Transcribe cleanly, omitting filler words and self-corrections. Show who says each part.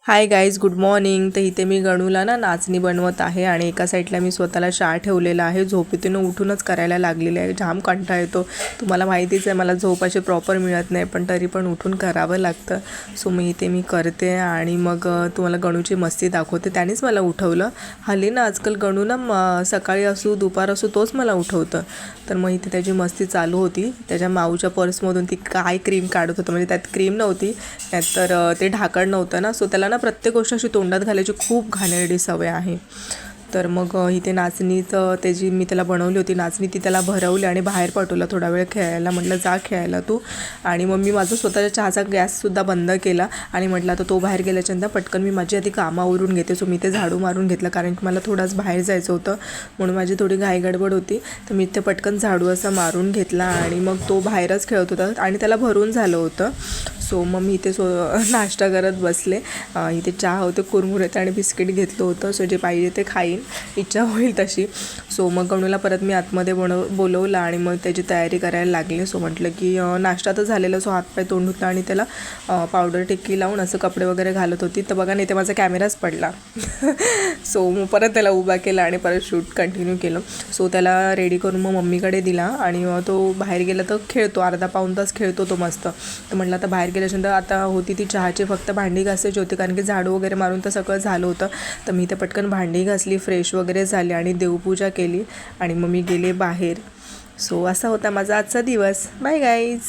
Speaker 1: Hi guys, good morning. तर इथे मी गणूला नाचणी बनवत आहे आणि एका साईडला मी स्वतःला चहा ठेवलेला आहे. झोपेतून उठूनच करायला लागलेले आहे. जाम कंटाळा येतो, तुम्हाला माहितीच आहे. मला झोप अशी प्रॉपर मिळत नाही, पण तरी पण उठून करावं लागतं. सो मी इथे करते आणि मग तुम्हाला गणूची मस्ती दाखवते. त्यानेच मला उठवलं. हल्ली आजकाल गणू सकाळी असू दुपार असू तोच मला उठवतं. तर मग इथे त्याची मस्ती चालू होती. त्याच्या माऊच्या पर्समधून ती काय क्रीम काढत होतं, म्हणजे त्यात क्रीम नव्हती, तर ते ढाकण नव्हतं ना. सो त्याला प्रत्येक गोष्ट अशी तोंडात घालायची खूप घाणेरडी सवय आहे. तर मग इथे नाचणीचं त्याची मी त्याला बनवली होती नाचणी, ती त्याला भरवली आणि बाहेर पाठवला थोडा वेळ खेळायला. म्हटलं जा खेळायला तू. आणि मग मी माझं स्वतःच्या चहाचा गॅससुद्धा बंद केला आणि म्हटलं आता तो बाहेर गेल्याच्यानंतर पटकन मी माझी आधी कामावरून घेते. सो मी ते झाडू मारून घेतलं, कारण की मला थोडाच बाहेर जायचं होतं, म्हणून माझी थोडी घाई गडबड होती. तर मी इथे पटकन झाडू असा मारून घेतला आणि मग तो बाहेरच खेळत होता आणि त्याला भरून झालं होतं. सो मग मी इथे नाश्ता करत बसले. इथे चहा होते, कुरमुरे आणि बिस्किट घेतलं होतं. सो जे पाहिजे ते खाईन, इच्छा होईल तशी. सो मग गणूला परत मी आतमध्ये बोलवलं आणि मग त्याची तयारी करायला लागले. सो म्हटलं की नाश्ता तर झालेला. सो हातपाय तोंड धुतला आणि त्याला पावडर टिक्की लावून असं कपडे वगैरे घालत होती. तर बघा, नाही ते माझा कॅमेराच पडला. सो मग परत त्याला उभा केला आणि परत शूट कंटिन्यू केलं. सो त्याला रेडी करून मग मम्मीकडे दिला आणि तो बाहेर गेला तर खेळतो, अर्धा पाऊण तास खेळतो तो मस्त. तर म्हटलं आता बाहेर गेल्याच्यानंतर आता होती ती चहाची फक्त भांडी घासायची होती, कारण की झाडू वगैरे मारून तर सगळं झालं होतं. तर मी ते पटकन भांडी घासली, फ्रेश वगैरे झाली आणि देवपूजा केली आणि मग मी गेले बाहेर. सो असा होता माझा आजचा दिवस. Bye guys.